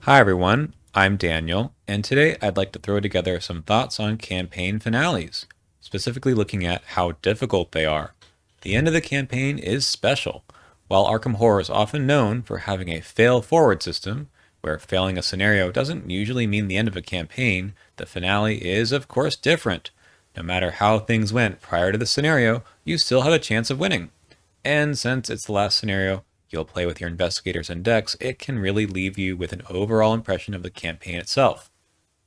Hi everyone, I'm Daniel, and today I'd like to throw together some thoughts on campaign finales, specifically looking at how difficult they are. The end of the campaign is special. While Arkham Horror is often known for having a fail-forward system, where failing a scenario doesn't usually mean the end of a campaign, the finale is of course different. No matter how things went prior to the scenario, you still have a chance of winning. And since it's the last scenario you'll play with your investigators and decks, it can really leave you with an overall impression of the campaign itself.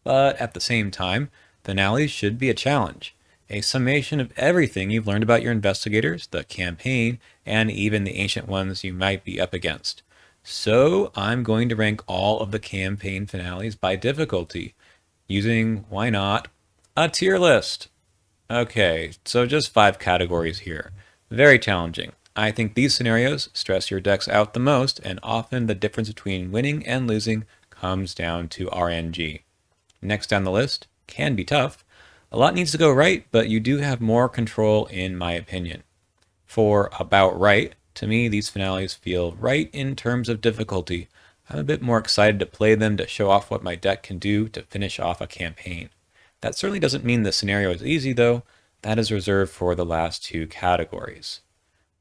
But at the same time, finales should be a challenge, a summation of everything you've learned about your investigators, the campaign, and even the ancient ones you might be up against. So I'm going to rank all of the campaign finales by difficulty, using, why not, a tier list. Okay, so just 5 categories here. Very challenging. I think these scenarios stress your decks out the most, and often the difference between winning and losing comes down to RNG. Next down the list, can be tough. A lot needs to go right, but you do have more control in my opinion. For about right, to me these finales feel right in terms of difficulty. I'm a bit more excited to play them to show off what my deck can do to finish off a campaign. That certainly doesn't mean the scenario is easy though. That is reserved for the last 2 categories.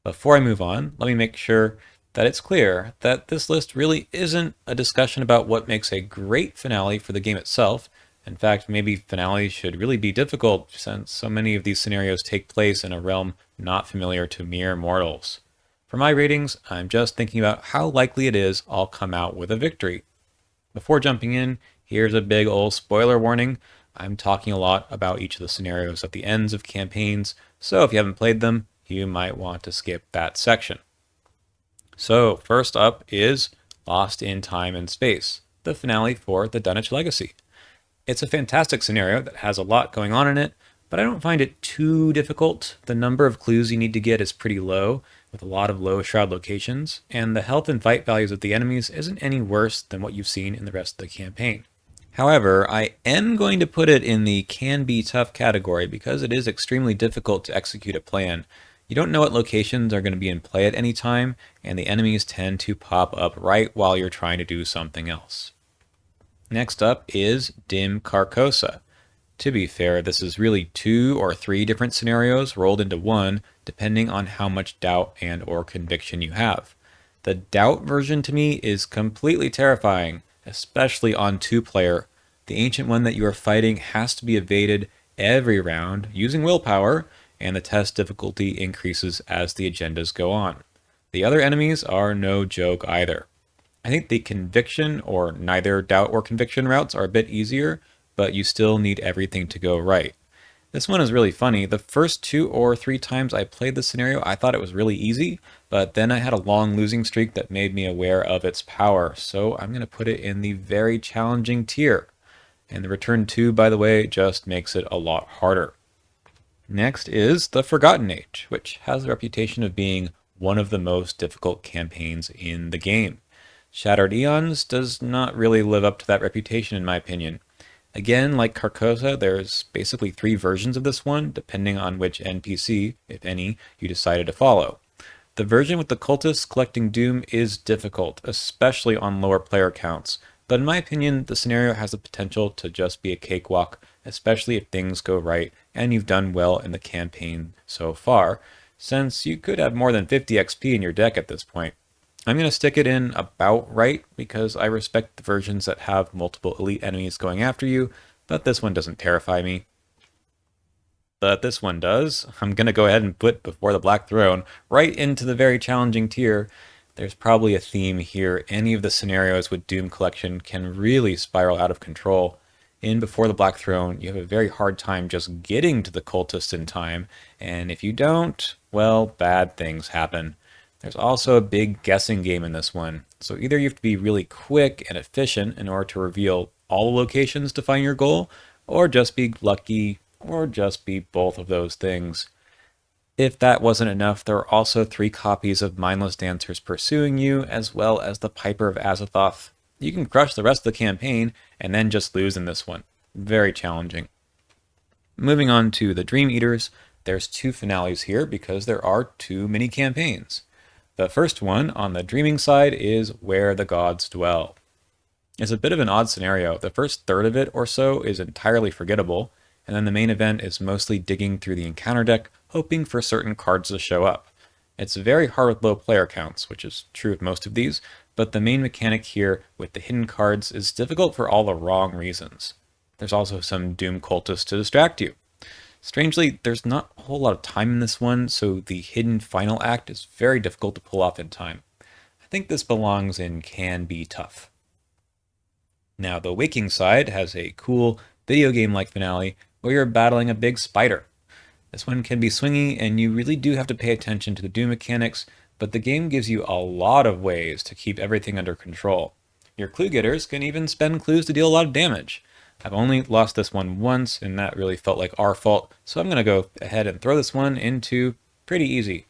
Before I move on, let me make sure that it's clear that this list really isn't a discussion about what makes a great finale for the game itself. In fact, maybe finales should really be difficult since so many of these scenarios take place in a realm not familiar to mere mortals. For my ratings, I'm just thinking about how likely it is I'll come out with a victory. Before jumping in, here's a big old spoiler warning. I'm talking a lot about each of the scenarios at the ends of campaigns, so if you haven't played them, you might want to skip that section. So, first up is Lost in Time and Space, the finale for the Dunwich Legacy. It's a fantastic scenario that has a lot going on in it, but I don't find it too difficult. The number of clues you need to get is pretty low, with a lot of low shroud locations, and the health and fight values of the enemies isn't any worse than what you've seen in the rest of the campaign. However, I am going to put it in the can be tough category because it is extremely difficult to execute a plan. You don't know what locations are going to be in play at any time, and the enemies tend to pop up right while you're trying to do something else. Next up is Dimcarcosa. To be fair, this is really 2 or 3 different scenarios rolled into one, depending on how much doubt and or conviction you have. The doubt version to me is completely terrifying, especially on 2-player. The ancient one that you are fighting has to be evaded every round using willpower, and the test difficulty increases as the agendas go on. The other enemies are no joke either. I think the conviction or neither doubt or conviction routes are a bit easier, but you still need everything to go right. This one is really funny. The first 2 or 3 times I played this scenario, I thought it was really easy, but then I had a long losing streak that made me aware of its power, so I'm going to put it in the very challenging tier. And the Return 2, by the way, just makes it a lot harder. Next is The Forgotten Age, which has the reputation of being one of the most difficult campaigns in the game. Shattered Eons does not really live up to that reputation in my opinion. Again, like Carcosa, there's basically 3 versions of this one, depending on which NPC, if any, you decided to follow. The version with the cultists collecting doom is difficult, especially on lower player counts, but in my opinion, the scenario has the potential to just be a cakewalk, especially if things go right and you've done well in the campaign so far, since you could have more than 50 XP in your deck at this point. I'm going to stick it in about right because I respect the versions that have multiple elite enemies going after you, but this one doesn't terrify me. But this one does. I'm going to go ahead and put Before the Black Throne right into the very challenging tier. There's probably a theme here. Any of the scenarios with Doom Collection can really spiral out of control. In Before the Black Throne, you have a very hard time just getting to the cultists in time, and if you don't, well, bad things happen. There's also a big guessing game in this one, so either you have to be really quick and efficient in order to reveal all the locations to find your goal, or just be lucky, or just be both of those things. If that wasn't enough, there are also 3 copies of Mindless Dancers pursuing you, as well as the Piper of Azathoth. You can crush the rest of the campaign, and then just lose in this one. Very challenging. Moving on to the Dream Eaters, there's 2 finales here because there are too many campaigns. The first one on the dreaming side is Where the Gods Dwell. It's a bit of an odd scenario. The first third of it or so is entirely forgettable, and then the main event is mostly digging through the encounter deck, hoping for certain cards to show up. It's very hard with low player counts, which is true of most of these, but the main mechanic here with the hidden cards is difficult for all the wrong reasons. There's also some Doom cultists to distract you. Strangely, there's not a whole lot of time in this one, so the hidden final act is very difficult to pull off in time. I think this belongs in Can Be Tough. Now, the Waking side has a cool video game-like finale where you're battling a big spider. This one can be swingy, and you really do have to pay attention to the Doom mechanics, but the game gives you a lot of ways to keep everything under control. Your clue getters can even spend clues to deal a lot of damage. I've only lost this one once, and that really felt like our fault, so I'm going to go ahead and throw this one into pretty easy.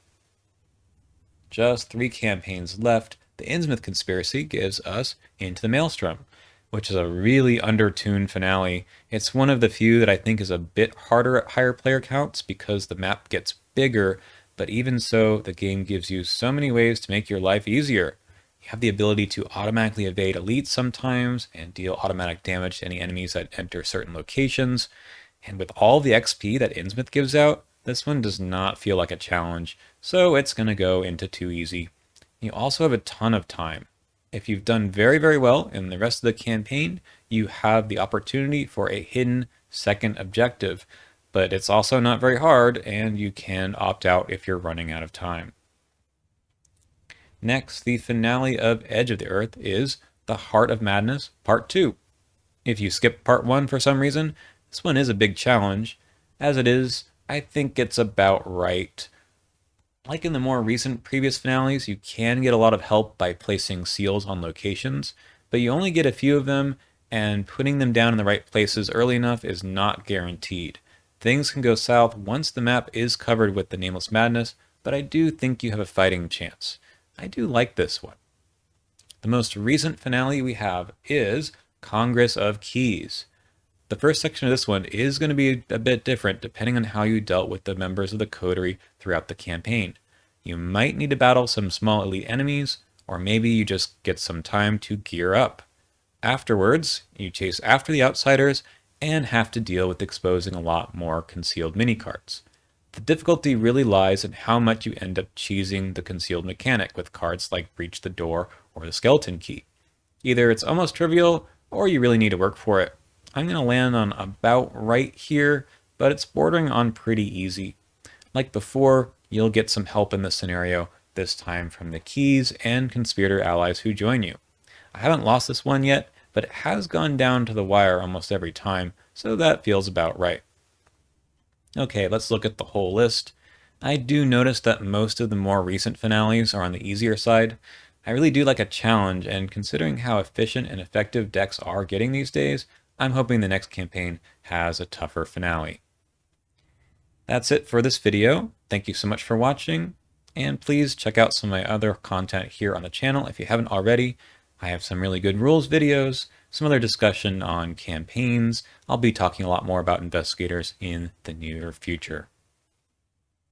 Just 3 campaigns left. The Innsmouth Conspiracy gives us Into the Maelstrom, which is a really undertuned finale. It's one of the few that I think is a bit harder at higher player counts because the map gets bigger, but even so, the game gives you so many ways to make your life easier. You have the ability to automatically evade elites sometimes and deal automatic damage to any enemies that enter certain locations. And with all the XP that Innsmouth gives out, this one does not feel like a challenge, so it's going to go into too easy. You also have a ton of time. If you've done very, very well in the rest of the campaign, you have the opportunity for a hidden second objective, but it's also not very hard, and you can opt out if you're running out of time. Next, the finale of Edge of the Earth is The Heart of Madness Part 2. If you skip Part 1 for some reason, this one is a big challenge. As it is, I think it's about right. Like in the more recent previous finales, you can get a lot of help by placing seals on locations, but you only get a few of them, and putting them down in the right places early enough is not guaranteed. Things can go south once the map is covered with the Nameless Madness, but I do think you have a fighting chance. I do like this one. The most recent finale we have is Congress of Keys. The first section of this one is going to be a bit different depending on how you dealt with the members of the coterie throughout the campaign. You might need to battle some small elite enemies, or maybe you just get some time to gear up. Afterwards, you chase after the outsiders and have to deal with exposing a lot more concealed minicards. The difficulty really lies in how much you end up cheesing the concealed mechanic with cards like Breach the Door or the Skeleton Key. Either it's almost trivial, or you really need to work for it. I'm going to land on about right here, but it's bordering on pretty easy. Like before, you'll get some help in this scenario, this time from the Keys and conspirator allies who join you. I haven't lost this one yet, but it has gone down to the wire almost every time, so that feels about right. Okay, let's look at the whole list. I do notice that most of the more recent finales are on the easier side. I really do like a challenge, and considering how efficient and effective decks are getting these days, I'm hoping the next campaign has a tougher finale. That's it for this video. Thank you so much for watching, and please check out some of my other content here on the channel if you haven't already. I have some really good rules videos, some other discussion on campaigns. I'll be talking a lot more about investigators in the near future.